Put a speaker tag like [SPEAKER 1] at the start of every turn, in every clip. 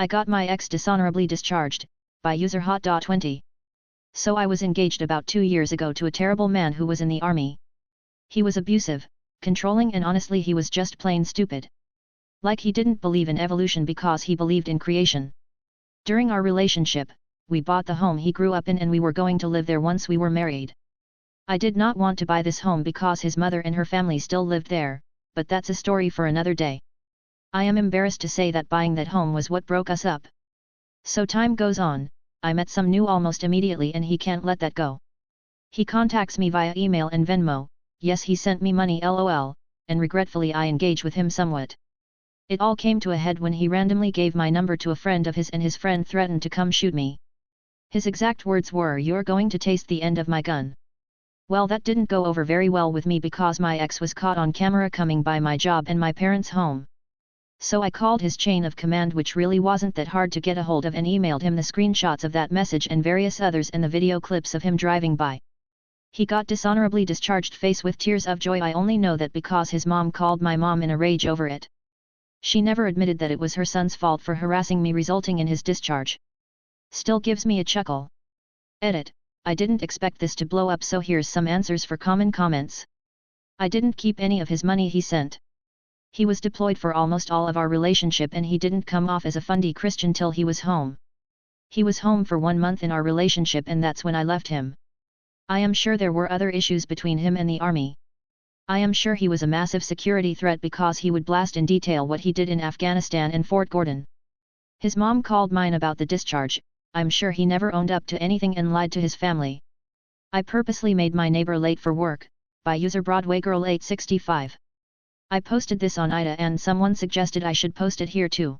[SPEAKER 1] I got my ex dishonorably discharged, by user hot.20. So I was engaged about 2 years ago to a terrible man who was in the army. He was abusive, controlling, and honestly he was just plain stupid. Like he didn't believe in evolution because he believed in creation. During our relationship, we bought the home he grew up in and we were going to live there once we were married. I did not want to buy this home because his mother and her family still lived there, but that's a story for another day. I am embarrassed to say that buying that home was what broke us up. So time goes on, I met some new almost immediately and he can't let that go. He contacts me via email and Venmo, yes he sent me money lol, and regretfully I engage with him somewhat. It all came to a head when he randomly gave my number to a friend of his and his friend threatened to come shoot me. His exact words were, "You're going to taste the end of my gun." Well, that didn't go over very well with me because my ex was caught on camera coming by my job and my parents' home. So I called his chain of command, which really wasn't that hard to get a hold of, and emailed him the screenshots of that message and various others and the video clips of him driving by. He got dishonorably discharged, face with tears of joy. I only know that because his mom called my mom in a rage over it. She never admitted that it was her son's fault for harassing me, resulting in his discharge. Still gives me a chuckle. Edit: I didn't expect this to blow up, so here's some answers for common comments. I didn't keep any of his money he sent. He was deployed for almost all of our relationship and he didn't come off as a fundy Christian till he was home. He was home for 1 month in our relationship and that's when I left him. I am sure there were other issues between him and the army. I am sure he was a massive security threat because he would blast in detail what he did in Afghanistan and Fort Gordon. His mom called mine about the discharge. I'm sure he never owned up to anything and lied to his family. I purposely made my neighbor late for work, by user Broadway Girl 865. I posted this on Ida and someone suggested I should post it here too.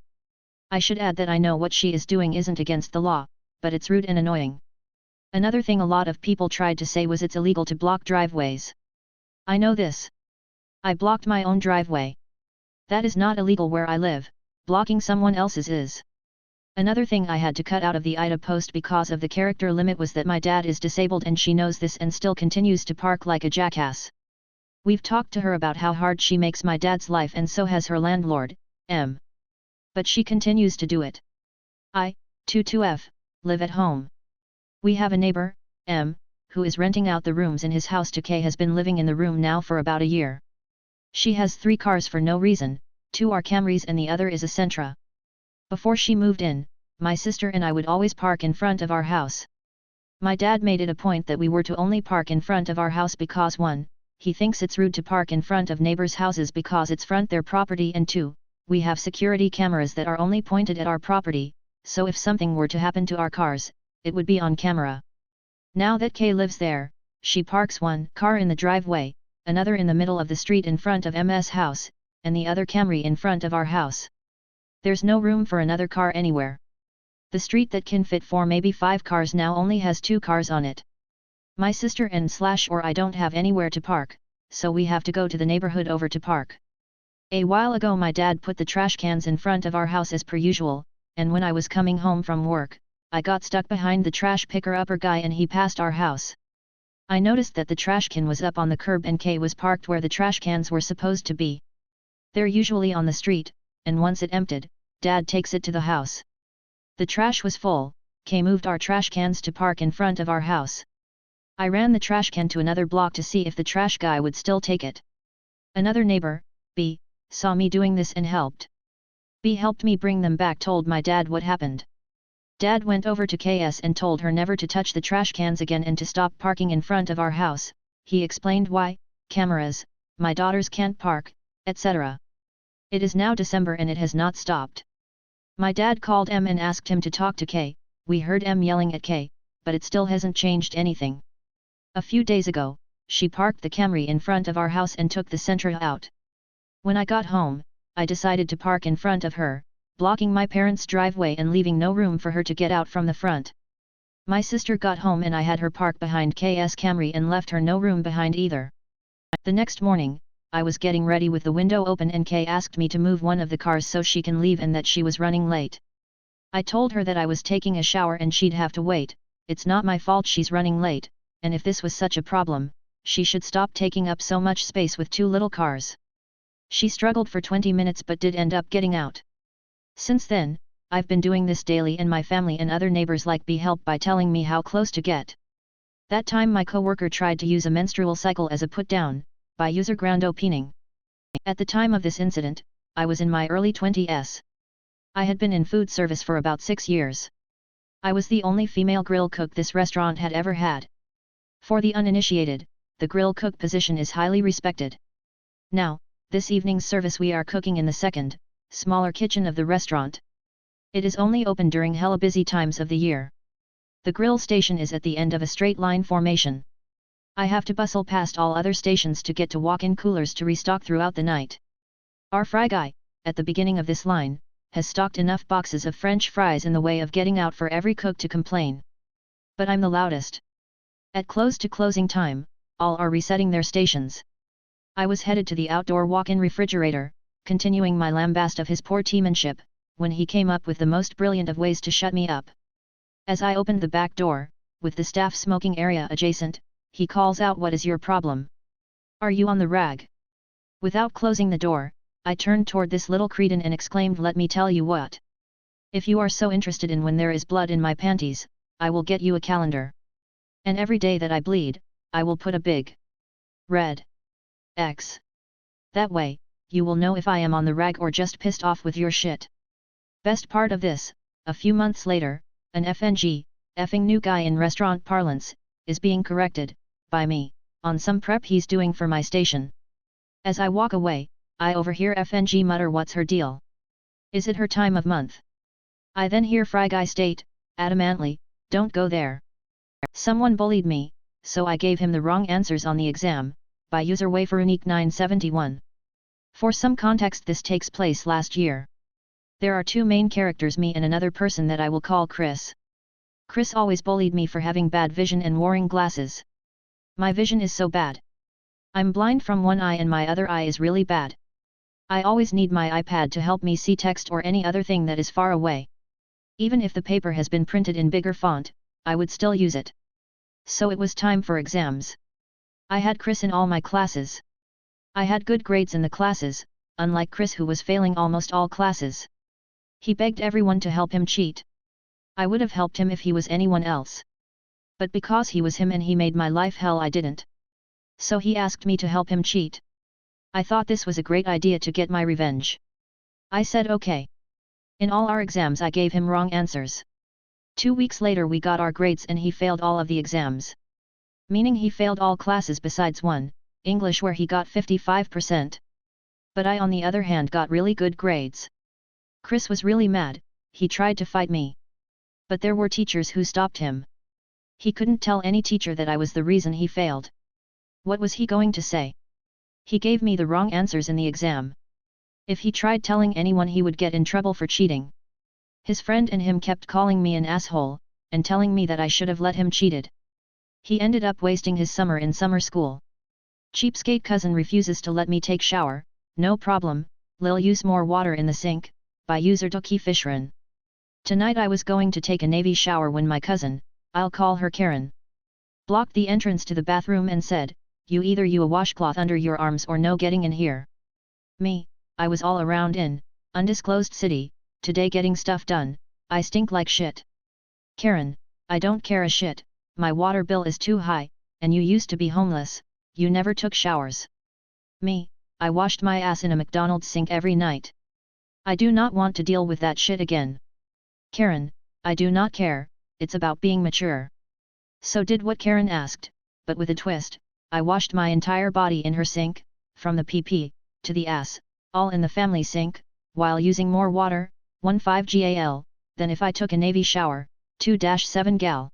[SPEAKER 1] I should add that I know what she is doing isn't against the law, but it's rude and annoying. Another thing a lot of people tried to say was it's illegal to block driveways. I know this. I blocked my own driveway. That is not illegal where I live, blocking someone else's is. Another thing I had to cut out of the Ida post because of the character limit was that my dad is disabled and she knows this and still continues to park like a jackass. We've talked to her about how hard she makes my dad's life and so has her landlord, M. But she continues to do it. I, 22F, live at home. We have a neighbor, M, who is renting out the rooms in his house to K, has been living in the room now for about a year. She has 3 cars for no reason, 2 are Camrys and the other is a Sentra. Before she moved in, my sister and I would always park in front of our house. My dad made it a point that we were to only park in front of our house because 1, he thinks it's rude to park in front of neighbors' houses because it's front their property, and 2, we have security cameras that are only pointed at our property, so if something were to happen to our cars, it would be on camera. Now that Kay lives there, she parks 1 car in the driveway, another in the middle of the street in front of MS house, and the other Camry in front of our house. There's no room for another car anywhere. The street that can fit 4 maybe 5 cars now only has 2 cars on it. My sister and/or I don't have anywhere to park, so we have to go to the neighborhood over to park. A while ago my dad put the trash cans in front of our house as per usual, and when I was coming home from work, I got stuck behind the trash picker-upper guy and he passed our house. I noticed that the trash can was up on the curb and K was parked where the trash cans were supposed to be. They're usually on the street, and once it emptied, Dad takes it to the house. The trash was full, K moved our trash cans to park in front of our house. I ran the trash can to another block to see if the trash guy would still take it. Another neighbor, B, saw me doing this and helped. B helped me bring them back, told my dad what happened. Dad went over to KS and told her never to touch the trash cans again and to stop parking in front of our house. He explained why, cameras, my daughters can't park, etc. It is now December and it has not stopped. My dad called M and asked him to talk to K, we heard M yelling at K, but it still hasn't changed anything. A few days ago, she parked the Camry in front of our house and took the Sentra out. When I got home, I decided to park in front of her, blocking my parents' driveway and leaving no room for her to get out from the front. My sister got home and I had her park behind KS Camry and left her no room behind either. The next morning, I was getting ready with the window open and Kay asked me to move one of the cars so she can leave and that she was running late. I told her that I was taking a shower and she'd have to wait. It's not my fault she's running late, and if this was such a problem, she should stop taking up so much space with 2 little cars. She struggled for 20 minutes but did end up getting out. Since then, I've been doing this daily and my family and other neighbors like be helped by telling me how close to get. That time my coworker tried to use a menstrual cycle as a put-down, by user ground opening. At the time of this incident, I was in my early 20s. I had been in food service for about 6 years. I was the only female grill cook this restaurant had ever had. For the uninitiated, the grill cook position is highly respected. Now, this evening's service we are cooking in the second, smaller kitchen of the restaurant. It is only open during hella busy times of the year. The grill station is at the end of a straight line formation. I have to bustle past all other stations to get to walk-in coolers to restock throughout the night. Our fry guy, at the beginning of this line, has stocked enough boxes of French fries in the way of getting out for every cook to complain. But I'm the loudest. At close to closing time, all are resetting their stations. I was headed to the outdoor walk-in refrigerator, continuing my lambast of his poor teammanship, when he came up with the most brilliant of ways to shut me up. As I opened the back door, with the staff smoking area adjacent, he calls out, "What is your problem? Are you on the rag?" Without closing the door, I turned toward this little cretin and exclaimed, "Let me tell you what. If you are so interested in when there is blood in my panties, I will get you a calendar. And every day that I bleed, I will put a big red X. That way, you will know if I am on the rag or just pissed off with your shit." Best part of this, a few months later, an FNG, effing new guy in restaurant parlance, is being corrected, by me, on some prep he's doing for my station. As I walk away, I overhear FNG mutter, "What's her deal? Is it her time of month?" I then hear Fry Guy state, adamantly, "Don't go there. Someone bullied me, so I gave him the wrong answers on the exam," by user Waferunique 971. For some context, this takes place last year. There are two main characters, me and another person that I will call Chris. Chris always bullied me for having bad vision and wearing glasses. My vision is so bad. I'm blind from one eye and my other eye is really bad. I always need my iPad to help me see text or any other thing that is far away. Even if the paper has been printed in bigger font, I would still use it. So it was time for exams. I had Chris in all my classes. I had good grades in the classes, unlike Chris who was failing almost all classes. He begged everyone to help him cheat. I would have helped him if he was anyone else. But because he was him and he made my life hell, I didn't. So he asked me to help him cheat. I thought this was a great idea to get my revenge. I said okay. In all our exams I gave him wrong answers. 2 weeks later we got our grades and he failed all of the exams. Meaning he failed all classes besides one, English, where he got 55%. But I on the other hand got really good grades. Chris was really mad, he tried to fight me. But there were teachers who stopped him. He couldn't tell any teacher that I was the reason he failed. What was he going to say? He gave me the wrong answers in the exam. If he tried telling anyone, he would get in trouble for cheating. His friend and him kept calling me an asshole, and telling me that I should have let him cheated. He ended up wasting his summer in summer school. Cheapskate cousin refuses to let me take shower. No problem, Lil, use more water in the sink, by user Doki Fishran. Tonight I was going to take a navy shower when my cousin, I'll call her Karen, blocked the entrance to the bathroom and said, "You either a washcloth under your arms or no getting in here." Me, I was all around in, undisclosed city, today getting stuff done, I stink like shit. Karen, I don't care a shit, my water bill is too high, and you used to be homeless, you never took showers. Me, I washed my ass in a McDonald's sink every night. I do not want to deal with that shit again. Karen, I do not care, it's about being mature. So did what Karen asked, but with a twist. I washed my entire body in her sink, from the PP, to the ass, all in the family sink, while using more water, 15 gal, than if I took a navy shower, 2-7 gal.